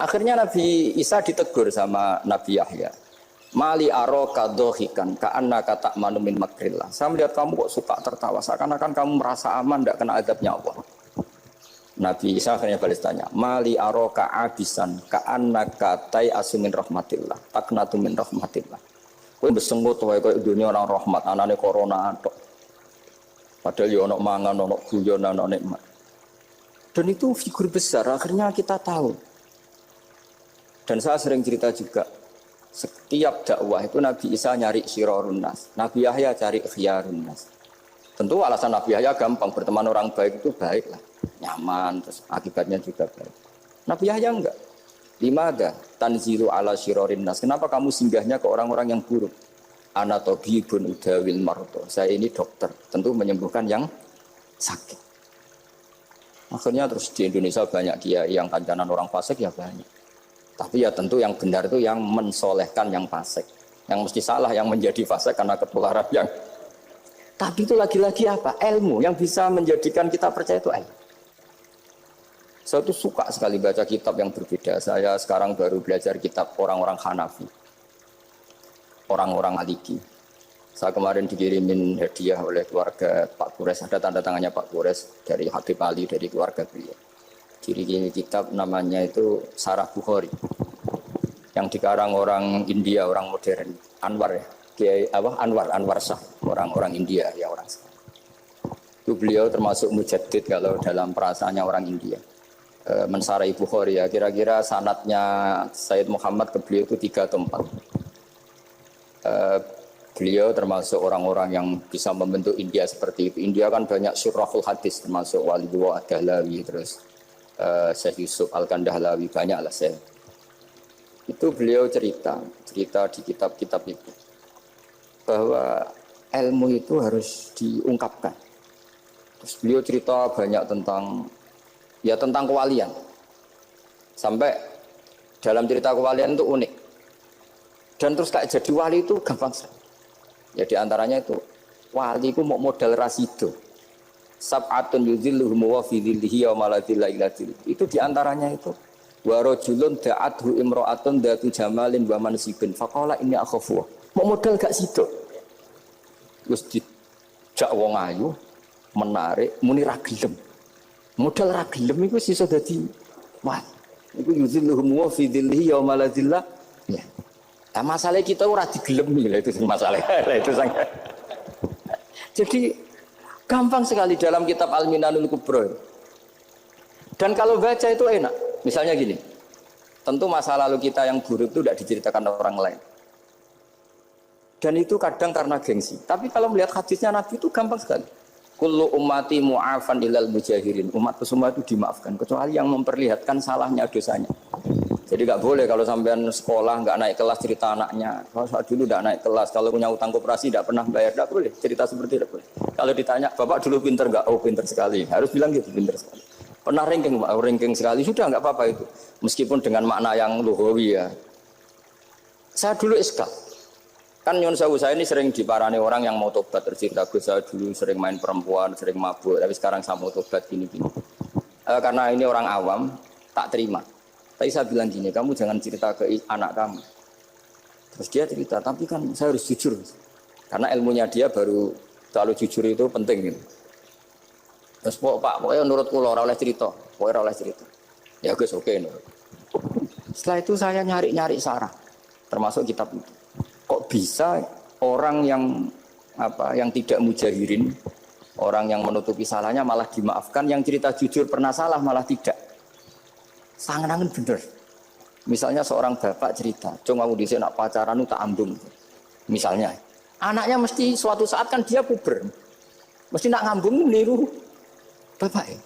akhirnya Nabi Isa ditegur sama Nabi Yahya. Mali aroka dohikan ka'annaka ta'manu min makrillah. Saya melihat kamu kok suka tertawa, seakan-akan kamu merasa aman tidak kena azabnya Allah. Nabi Isa akhirnya balas tanya, Mali aroka abisan ka'annaka tai'asu min rahmatillah taknatu min rahmatillah. Kowe besengut wae koyo dunia orang rahmat, anane corona tok. Padahal ya ono mangan, ono guyon, ono nikmat. Dan itu figur besar, akhirnya kita tahu. Dan saya sering cerita juga, setiap dakwah itu Nabi Isa nyari syirarun nas, Nabi Yahya cari khiyarun nas. Tentu alasan Nabi Yahya gampang, berteman orang baik itu baik lah, nyaman, terus akibatnya juga baik. Nabi Yahya enggak. Limada tanzilu ala syirarin nas. Kenapa kamu singgahnya ke orang-orang yang buruk? Ana tabibun udawil mardo. Saya ini dokter, tentu menyembuhkan yang sakit. Akhirnya terus di Indonesia banyak kiai yang kancanan orang fasik ya banyak. Tapi ya tentu yang benar itu yang mensolehkan yang fasik. Yang mesti salah yang menjadi fasik karena ketularan yang Tapi itu lagi-lagi apa? Ilmu yang bisa menjadikan kita percaya itu ilmu. Saya tuh suka sekali baca kitab yang berbeda. Saya sekarang baru belajar kitab orang-orang Hanafi, orang-orang Maliki. Saya kemarin dikirimin hadiah oleh keluarga Pak Kures, ada tanda tangannya Pak Kures dari Habib Ali, dari keluarga beliau. Ciri-ciri kitab namanya itu Sarah Bukhari, yang dikarang orang India, orang modern, Anwar ya, Kiai Anwar Shah, orang-orang India ya orang Shah. Itu beliau termasuk mujaddid kalau dalam perasaannya orang India. Mensarai Bukhari ya, kira-kira sanadnya Sayyid Muhammad ke beliau itu 3 atau 4. Beliau termasuk orang-orang yang bisa membentuk India seperti itu. India kan banyak syurahul hadis, termasuk Walidullah Ad-Dahlawi, terus Syekh Yusuf Al-Kandahlawi, banyak lah saya. Itu beliau cerita di kitab-kitab itu bahwa ilmu itu harus diungkapkan. Terus beliau cerita banyak tentang kewalian. Sampai dalam cerita kewalian itu unik. Dan terus kayak jadi wali itu gampang sekali. Ya diantaranya itu wali itu mau modal rasido. Sab'atun yudhilluhum wa fi dhillihi wa la dhilla illa dhilluh. Itu diantaranya itu wa rajulun da'athu imra'atun dhatu jamalin wa mansibin faqala inni akhafu. Mau modal gak sido. Terus dijak wong ayu menarik muni ra gelem. Modal ra gelem iku sisa dadi wah. Iku yudhilluhum wa fi dhillihi wa la dhilla. Ya. Nah, masalah kita ora digelemi lah itu masalah. Itu sangat. Jadi gampang sekali dalam kitab Al-Minanul Kubra. Dan kalau baca itu enak. Misalnya gini. Tentu masa lalu kita yang buruk itu tidak diceritakan orang lain. Dan itu kadang karena gengsi. Tapi kalau melihat hadisnya Nabi itu gampang sekali. Kullu ummati mu'afan ilal mujahirin. Umatku semua itu dimaafkan kecuali yang memperlihatkan salahnya dosanya. Jadi nggak boleh kalau sampean sekolah nggak naik kelas cerita anaknya. Kalau saat dulu nggak naik kelas, kalau punya utang koperasi nggak pernah bayar, nggak boleh cerita seperti itu. Kalau ditanya, bapak dulu pinter nggak? Oh pinter sekali. Harus bilang gitu, pinter sekali. Pernah ranking, Pak? Ranking sekali sudah nggak apa-apa itu. Meskipun dengan makna yang lugawi ya. Saya dulu SK. Kan Nyun Sewu saya ini sering diparani orang yang mau tobat, tercerita Gus saya dulu sering main perempuan, sering mabuk, tapi sekarang saya mau tobat gini-gini. Karena ini orang awam, tak terima. Tapi saya bilang gini, kamu jangan cerita ke anak kamu. Terus dia cerita, tapi kan saya harus jujur. Karena ilmunya dia baru terlalu jujur itu penting gitu. Terus pokoknya menurut kula ora oleh cerita, pokoknya ora oleh cerita. Ya Gus oke nurut. Setelah itu saya nyari-nyari sarah, termasuk kitab itu. Kok bisa orang yang tidak mujahirin, orang yang menutupi salahnya malah dimaafkan, yang cerita jujur pernah salah malah tidak. Sangat-sangat bener. Misalnya seorang bapak cerita, "Cung aku dhisik nak pacaran tak ambung." Misalnya, anaknya mesti suatu saat kan dia puber. Mesti nak ngambung niru bapak ya.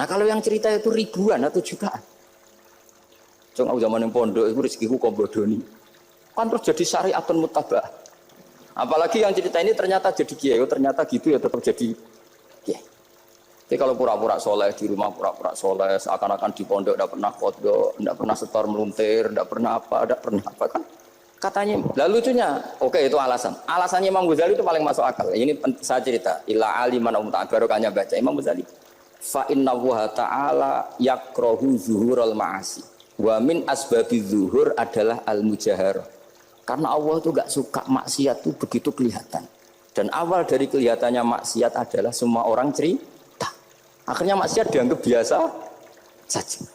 Nah, kalau yang cerita itu ribuan atau jutaan. Cung aku zaman yang pondok itu rezekiku kok bodoni. Kan terus jadi syariatun mutabah. Apalagi yang cerita ini ternyata jadi kiai, ternyata gitu ya tetap jadi kiai. Jadi kalau pura-pura soleh di rumah pura-pura soleh, seakan-akan di pondok tidak pernah kodok, tidak pernah setor meluntir, tidak pernah apa kan? Katanya, lalu lucunya, oke itu alasan. Alasannya Imam Ghazali itu paling masuk akal. Ini saya cerita, ila aliman barokahnya baca Imam Ghazali. Fa inna wa ta'ala yakrahu zuhurul ma'asi. Wa min asbabi zuhur adalah al-mujaharah. Karena Allah itu gak suka maksiat itu begitu kelihatan. Dan awal dari kelihatannya maksiat adalah semua orang cerita. Akhirnya maksiat dianggap biasa saja.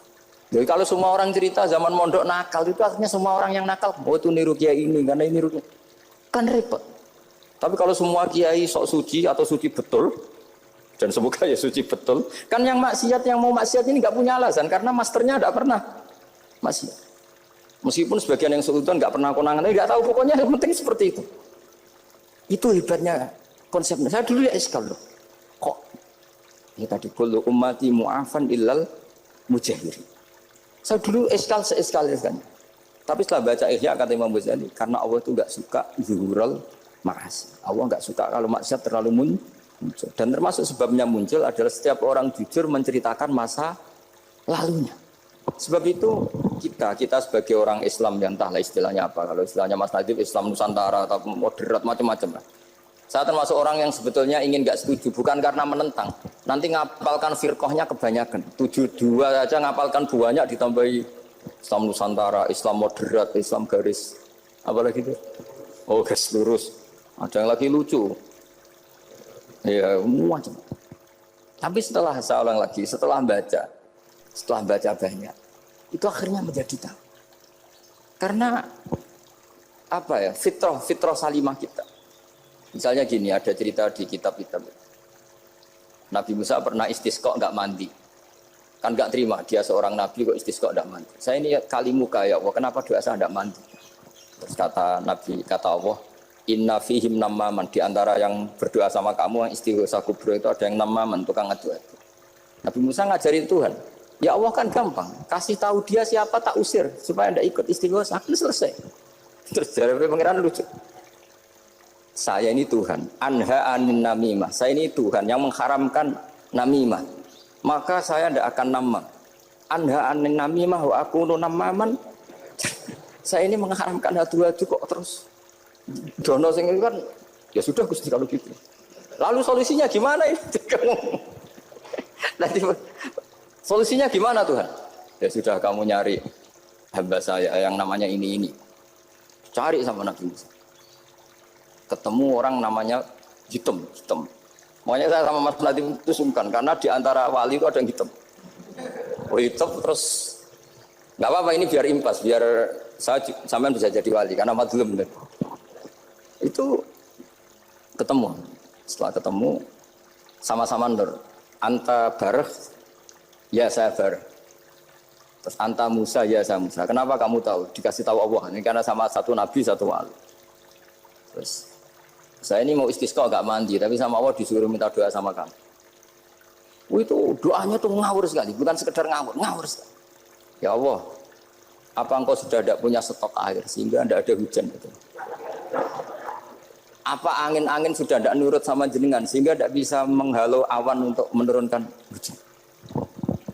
Jadi kalau semua orang cerita zaman mondok nakal itu akhirnya semua orang yang nakal, oh itu niru kiai ini karena ini niru kan repot. Tapi kalau semua kiai sok suci atau suci betul, dan semoga ya suci betul, kan yang maksiat yang mau maksiat ini nggak punya alasan karena masternya nggak pernah maksiat. Meskipun sebagian yang sultan nggak pernah konangan, nggak tahu pokoknya yang penting seperti itu. Itu hebatnya konsepnya. Saya dulu ya eskal loh. Kok ini tadi kullu ummati mu'afan illal mujahiri. Saya dulu eskal. Tapi setelah baca Ihya kata Imam Ghazali, karena Allah itu enggak suka zuhurul ma'asi. Allah enggak suka kalau maksiat terlalu muncul. Dan termasuk sebabnya muncul adalah setiap orang jujur menceritakan masa lalunya. Sebab itu kita sebagai orang Islam yang entahlah istilahnya apa. Kalau istilahnya Mas Nadif Islam Nusantara atau moderat macam-macam lah. Saya termasuk orang yang sebetulnya ingin nggak setuju, bukan karena menentang. Nanti ngapalkan firqahnya kebanyakan. 72 aja ngapalkan banyak ditambahi Islam Nusantara, Islam moderat, Islam garis. Apalagi itu? Oh, garis lurus. Ada yang lagi lucu. Ya, macam. Tapi setelah saya ulang lagi, setelah baca banyak, itu akhirnya menjadi tahu. Karena apa ya? Fitrah salimah kita. Misalnya gini, ada cerita di kitab-kitab. Nabi Musa pernah istisqa nggak mandi. Kan nggak terima, dia seorang nabi kok istisqa nggak mandi. Saya ini kali muka ya Allah, kenapa doa saya nggak mandi? Terus kata Nabi, kata Allah, inna fihim namaman. Di antara yang berdoa sama kamu, yang istighosa kubro itu ada yang namaman, tukang ngadu. Nabi Musa ngajarin Tuhan. Ya Allah kan gampang, kasih tahu dia siapa tak usir, supaya tidak ikut istighosa, kan selesai. Terus dari pengiran lucu. Saya ini Tuhan, anha anin namimah. Saya ini Tuhan yang mengharamkan namimah. Maka saya tidak akan namam. Anha anin namimah wa akunu namaman. Saya ini mengharamkan hadu-hadu kok terus. Dono sing kan ya sudah Gusti kalau gitu. Lalu solusinya gimana ini? Nanti solusinya gimana Tuhan? Ya sudah kamu nyari hamba saya yang namanya ini. Cari sama Nabi Musa. Ketemu orang namanya hitam. Makanya saya sama Mas Nadim itu sungkan karena di antara wali itu ada yang hitam. Oh hitam terus nggak apa-apa ini biar impas, biar saya sampean bisa jadi wali karena madlum. Itu ketemu. Setelah ketemu sama-sama nur. Anta bareh, ya saya bareh. Terus anta Musa, ya saya Musa. Kenapa kamu tahu? Dikasih tahu Allah. Ini karena sama satu nabi, satu wali. Terus saya ini mau istisqa gak mandi, tapi sama Allah disuruh minta doa sama kamu. Itu doanya tuh ngawur sekali, bukan sekedar ngawur sekali. Ya Allah, apa engkau sudah tidak punya stok air sehingga tidak ada hujan? Gitu. Apa angin-angin sudah tidak nurut sama jenengan sehingga tidak bisa menghalau awan untuk menurunkan hujan?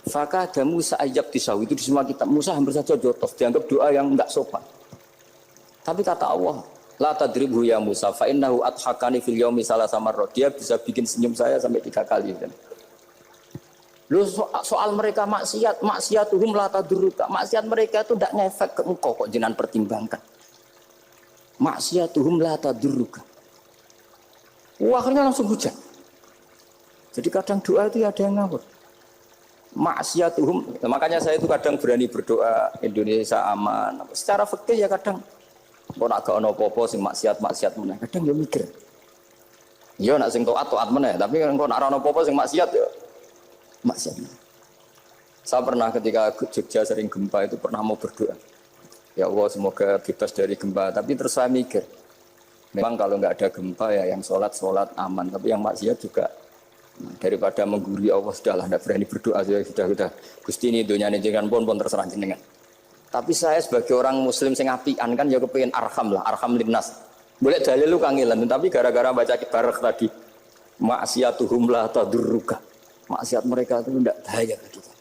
Fakah ada Musa ajab tisawi itu di semua kitab. Musa hampir saja jotos, dianggap doa yang enggak sopan. Tapi kata Allah, la tadribhu ya Musa fa innahu adhakani fil yaumi salasa marrat. Dia bisa bikin senyum saya sampai 3 kali. Lu soal mereka maksiatuhum la tadruka. Maksiat mereka itu tidak ngefek ke engkau kok jenengan pertimbangkan. Maksiatuhum la tadruka. Akhirnya langsung hujan. Jadi kadang doa itu ada yang ngawur. Maksiatuhum, makanya saya itu kadang berani berdoa Indonesia aman. Secara fikih ya kadang kok nak gak ono apa-apa sing maksiat meneh. Kadang yo mikir. Yo nak sing taat meneh, tapi kok nak ono apa-apa sing maksiat yo maksiat. Saya pernah ketika Jogja sering gempa itu pernah mau berdoa. Ya Allah semoga bebas dari gempa, tapi terus saya mikir. Memang kalau nggak ada gempa ya yang sholat aman, tapi yang maksiat juga daripada menggurui Allah sudahlah, tidak berani berdoa sudah Gusti ini dunia ini jangan pun terserah jenengan. Tapi saya sebagai orang muslim sing apian kan ya kepengin arham linnas. Boleh dalil lu kangelan, tapi gara-gara baca kibarek tadi maksiatuhum la tadurruka. Maksiat mereka itu tidak bahaya bagi kita.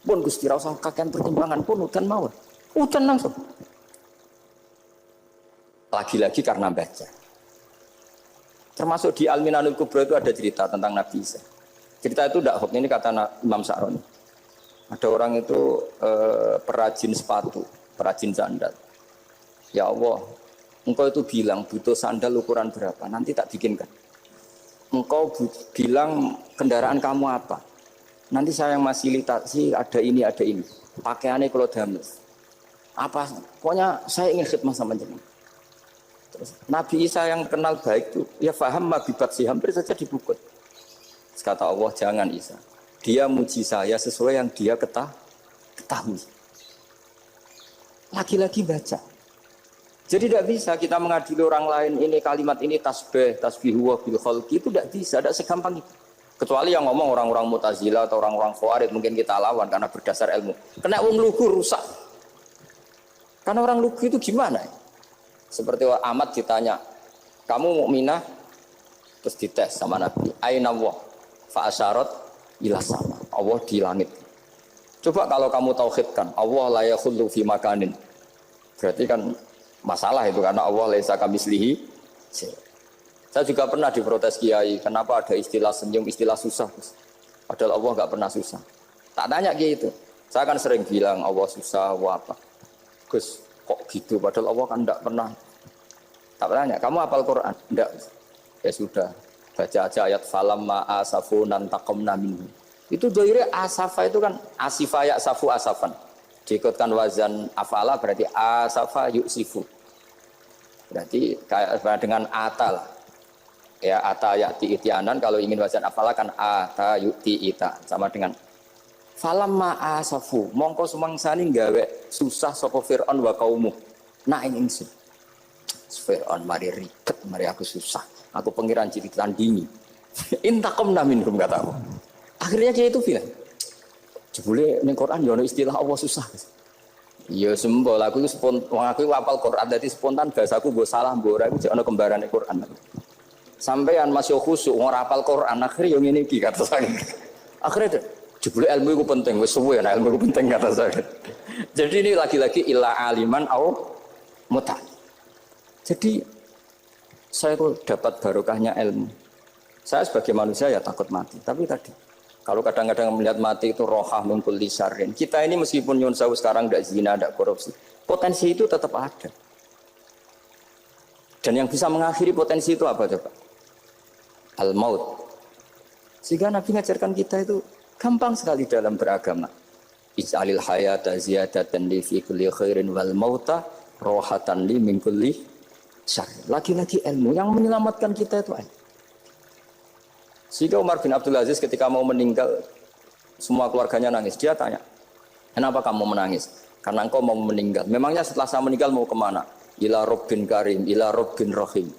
Pun Gusti ra usah kakean pertimbangan pun udan mawon. Udan langsung. Lagi-lagi karena baca. Termasuk di Al-Minanul Kubra itu ada cerita tentang Nabi Isa. Cerita itu tidak hoax, ini kata Imam Sa'roni. Ada orang itu perajin sepatu, perajin sandal. Ya Allah, engkau itu bilang butuh sandal ukuran berapa, nanti tak bikinkan. Engkau bilang kendaraan kamu apa, nanti saya yang fasilitasi ada ini. Pakaiannya kalau dames. Apa, pokoknya saya ingin khidmah sama jenengan. Terus, Nabi Isa yang kenal baik itu, ya faham mabibat sih, hampir saja dibukut. Kata Allah, jangan Isa. Dia muji saya sesuai yang dia ketahui. Lagi-lagi baca. Jadi tidak bisa kita mengadili orang lain, ini kalimat ini tasbihu wa bil khalqi, itu tidak bisa, tidak segampang itu. Kecuali yang ngomong orang-orang Mu'tazilah atau orang-orang Khawarij mungkin kita lawan karena berdasar ilmu. Kena wong lugu rusak. Karena orang lugu itu gimana ya? Seperti Ahmad ditanya, kamu mukminah? Terus dites sama Nabi, aina Allah fa asyarat ila sama. Allah di langit. Coba kalau kamu tauhidkan, Allah la yakhullu fi makanin. Berarti kan masalah itu karena Allah laisa kamitslihi. Saya juga pernah diprotes kiai, kenapa ada istilah senyum, istilah susah. Padahal Allah nggak pernah susah. Tak tanya gitu. Saya kan sering bilang Allah susah, Allah apa. Gus, kok gitu? Padahal Allah kan enggak pernah. Tak tanya, kamu hafal Quran? Enggak. Ya sudah, baca aja ayat falamma asafunan taqamna minhu. Itu doire asafa itu kan asifa ya safu asafan. Diikutkan wazan afala berarti asafa yusifu. Berarti kayak dengan ata lah. Ya ata ya'ti itianan, kalau ingin wazan afala kan ata yu'ti ita, sama dengan falamma asafu mongko sumangsani gawe susah sapa Firaun wa kaumu nak ingsun Firaun mari ribet mari aku susah aku pengiran ciri tandingi intaqamna minhum kata aku. Akhirnya dia itu bilang jebule ning Quran yo ono istilah Allah susah. Ya sembol aku itu aku hafal Quran dadi spontan bahasaku mbok salah mbok ora iku jek ono kembarane Quran. Sampeyan masih khusyuk ora hafal Quran akhirnya yo ngene iki kata saya. Akhirnya jebule ilmu itu penting, wis suwe nah ilmu itu penting kata saya. Jadi ini lagi-lagi illa aliman au muta. Jadi saya tuh dapat barokahnya ilmu. Saya sebagai manusia ya takut mati, tapi tadi kalau kadang-kadang melihat mati itu rohah mungkul lisarin. Kita ini meskipun nyun sewu sekarang tidak zina, tidak korupsi, potensi itu tetap ada. Dan yang bisa mengakhiri potensi itu apa coba? Al-maut. Sehingga Nabi mengajarkan kita itu gampang sekali dalam beragama. Ij'alil hayata ziyadatan li fi kulli khairin wal mauta rohatan li min kulli syarr. Lagi-lagi ilmu yang menyelamatkan kita itu ilmu. Sehingga Umar bin Abdul Aziz ketika mau meninggal semua keluarganya nangis. Dia tanya, kenapa kamu menangis? Karena engkau mau meninggal. Memangnya setelah saya meninggal mau kemana? Ila Rabbin Karim, ila Rabbin Rahim.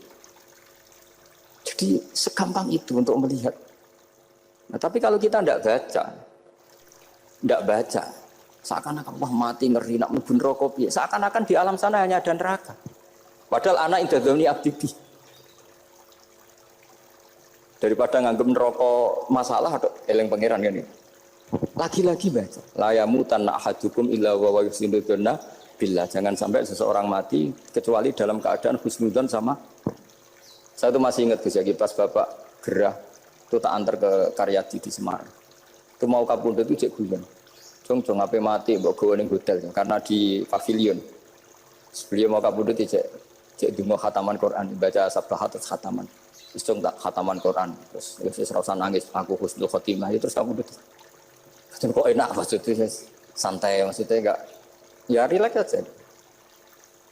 Jadi segampang itu untuk melihat. Nah, tapi kalau kita tidak baca, seakan-akan wah mati ngeri nak mlebu neraka piye. Seakan-akan di alam sana hanya ada neraka. Padahal anak indadzoni abdi. Daripada nganggep neraka masalah atau eling pangeran kan ini. Lagi-lagi baca. La yamutan ahadukum illa wa yuhsinudzanna billah. Jangan sampai seseorang mati kecuali dalam keadaan husnudzan sama. Saya tuh masih ingat Gus ya, pas Bapak gerah itu tak antar ke Karyadi di Semarang. Itu mau kapundhut itu cek guyon. Jong ape mati mbok gawe ning hotel karena di pavilion. Sebelum mau kapundhut cek donga khataman Quran, baca sabbahat terus khataman. Terus tak khataman Quran, terus wis ora usah nangis, aku husnul khotimah itu terus kapundhut. Kok enak maksudnya santai maksudnya enggak ya rileks aja.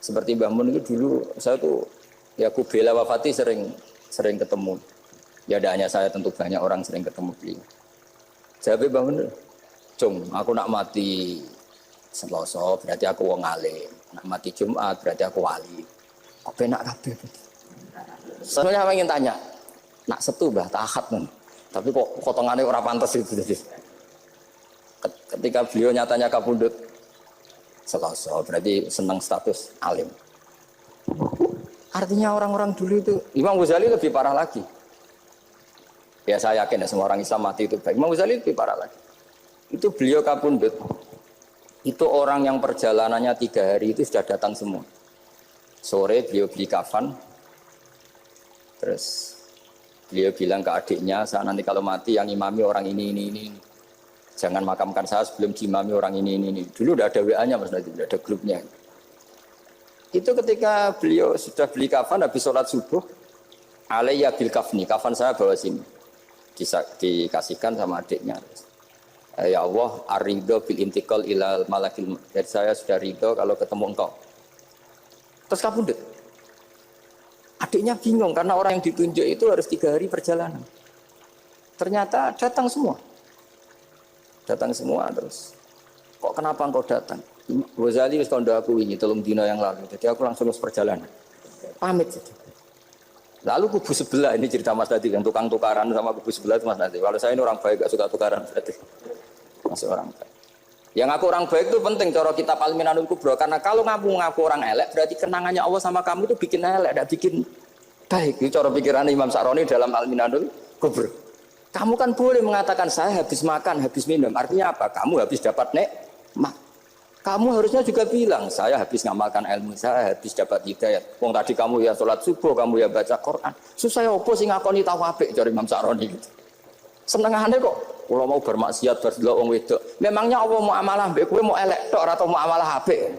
Seperti Mbah Mun itu dulu saya tuh ya aku bela wafati sering ketemu. Ya ada hanya saya tentu banyak orang sering ketemu beliau. Jawabnya Mbah Mun, "Cung, aku nak mati Selasa berarti aku wong alim. Nak mati Jumat berarti aku wali." Kok penak kabeh. Sebenarnya saya ingin tanya, nak Setu Mbah tahat men. Tapi kok potongannya ora pantes itu jadi. Ketika beliau nyatanya kapundhut Selasa berarti senang status alim. Artinya orang-orang dulu itu Imam Ghazali lebih parah lagi. Ya saya yakin ya semua orang Islam mati itu baik. Imam Ghazali lebih parah lagi. Itu beliau kapundhut. Itu orang yang perjalanannya 3 hari itu sudah datang semua. Sore beliau beli kafan. Terus beliau bilang ke adiknya, saya nanti kalau mati yang imami orang ini. Jangan makamkan saya sebelum diimami orang ini. Dulu udah ada WA-nya Mas Nabi, udah ada grupnya. Itu ketika beliau sudah beli kafan habis sholat subuh, alayya bil kafni, kafan saya bawa sini. Dikasihkan sama adiknya. Ya Allah, ar-ridho bil intiqal ilal malakil. Jadi saya sudah ridho kalau ketemu engkau. Terus kapundhut. Adiknya bingung karena orang yang ditunjuk itu harus 3 hari perjalanan. Ternyata datang semua. Datang semua terus. Kok kenapa engkau datang? Ghazali wis kandha aku wingi 3 dina yang lalu. Jadi aku langsung perjalanan. Pamit saja. Lalu kubu sebelah ini cerita Mas Nadi yang tukang tukaran sama kubu sebelah itu Mas Nadi. Kalau saya ini orang baik gak suka tukaran berarti masih orang baik. Yang aku orang baik itu penting cara kita Al-Minanul Kubra karena kalau ngaku orang elek berarti kenangannya Allah sama kamu itu bikin elek, tidak bikin baik. Itu cara pikiran Imam Sa'roni dalam Al-Minanul Kubra. Kamu kan boleh mengatakan saya habis makan, habis minum. Artinya apa? Kamu habis dapat nikmat. Kamu harusnya juga bilang, saya habis ngamalkan ilmu, saya habis dapat hidayah. Wong tadi kamu ya sholat subuh, kamu ya baca Quran. Susah opo sing ngakoni tahu apik dari Imam Sa'roni gitu. Senengane kok kalau mau bermaksiat berdelok wong wedok. Memangnya Allah mau amalah mbek kowe mau elek tok atau mau amalah apik?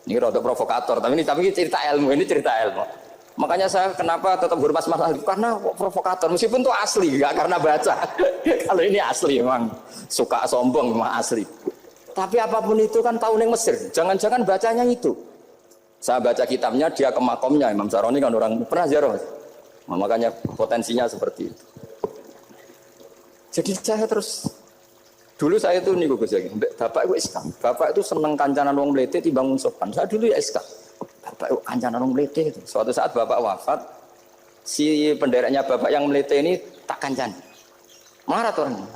Ini rada provokator, tapi ini cerita ilmu, ini cerita ilmu. Makanya saya kenapa tetap berpas masalah itu karena provokator meskipun itu asli, enggak karena baca. Kalau ini asli memang suka sombong memang asli. Tapi apapun itu kan tahu neng Mesir. Jangan-jangan bacanya itu. Saya baca kitabnya dia ke makomnya Imam Sa'roni kan orang pernah ziarah. Makanya potensinya seperti itu. Jadi saya terus dulu saya itu nih Gus ya, bapak itu SK. Bapak itu seneng kancanan wong mlete timbang wong sopan. Saya dulu ya SK. Bapak itu kancanan wong mlete itu. Suatu saat bapak wafat, si pendereknya bapak yang mlete ini tak kancan. Marah tuh orangnya.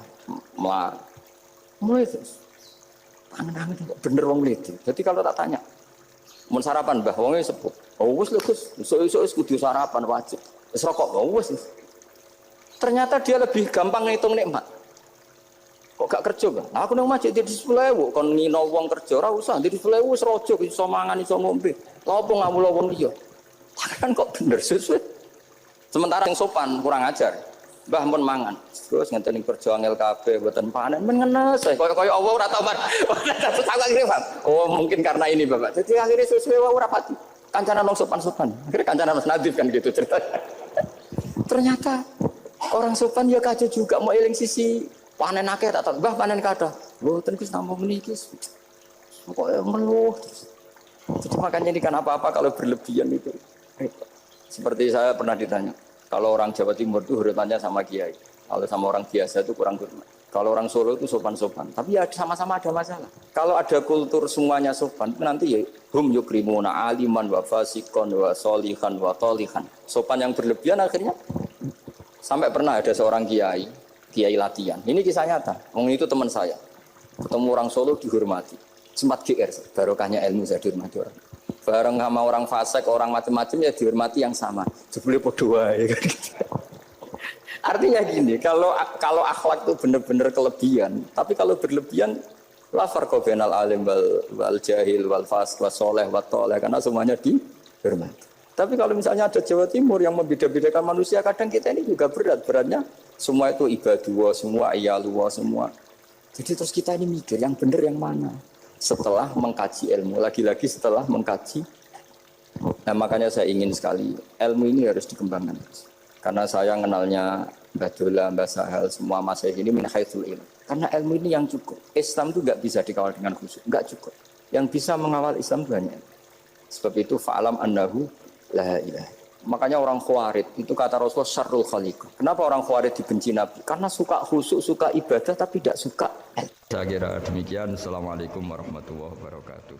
Mulai terus. Angen-angen bener wong mlete. Jadi kalau tak tanya, mau sarapan Mbah wonge sepuh. Oh wis lho Gus, esuk-esuk wis kudu sarapan wajib. Wis rokok wis. Ternyata dia lebih gampang ngitung nikmat. Kok gak kerja kan? Aku nang masjid di 10.000 kon ngino wong kerja ora usah di 10.000 wis rojo iso mangan iso ngombe. Lha opo ngamula wong liya? Kan kok bener sesuai. Sementara yang sopan kurang ajar. Mbah mun mangan. Terus ngenteni kerja angel kabeh mboten panen men ngenes. Kaya Allah ora tau mar. Oh mungkin karena ini Bapak. Jadi akhirnya sesuai wae ora pati. Kancanan wong sopan-sopan. Akhirnya kancanan Mas Nadif kan gitu ceritanya. Ternyata orang sopan ya kaca juga mau eling sisi panen akeh tak tahu Mbah panen kathah. Mboten Gus namung meniki. Pokoke meluh. Jadi makanya ini kan apa-apa kalau berlebihan itu. Seperti saya pernah ditanya, kalau orang Jawa Timur itu hormatnya sama kiai. Kalau sama orang biasa itu kurang hormat. Kalau orang Solo itu sopan-sopan. Tapi ya sama-sama ada masalah. Kalau ada kultur semuanya sopan, nanti ya hum yukrimuna aliman wa fasikon wa solihan wa tolihan. Sopan yang berlebihan akhirnya sampai pernah ada seorang kiai latihan. Ini kisah nyata. Itu teman saya. Ketemu orang Solo dihormati. Sempat GR, barokahnya ilmu saya dihormati orang. Bareng sama orang fasik, orang macam-macam ya dihormati yang sama. Jebule padha wae. Artinya gini, kalau akhlak itu benar-benar kelebihan, tapi kalau berlebihan la farqa bainal alim wal jahil wal fasik was saleh wat thaleh karena semuanya dihormati. Tapi kalau misalnya ada Jawa Timur yang membeda-bedakan manusia, kadang kita ini juga beratnya semua itu ibadullah, semua iyalullah, semua. Jadi terus kita ini mikir yang benar yang mana? Setelah mengkaji ilmu, lagi-lagi setelah mengkaji. Nah makanya saya ingin sekali ilmu ini harus dikembangkan. Karena saya kenalnya Mbah Dola, Mbah Sahal, semua masyayikh ini min haitsul ilm. Karena ilmu ini yang cukup. Islam itu enggak bisa dikawal dengan khusyuk, enggak cukup. Yang bisa mengawal Islam banyak. Sebab itu fa'alam annahu la ilaha. Makanya orang Khawarij itu kata Rasulullah syarrul khaliq. Kenapa orang Khawarij dibenci Nabi? Karena suka khusyuk, suka ibadah tapi tidak suka. Saya kira demikian. Assalamualaikum warahmatullahi wabarakatuh.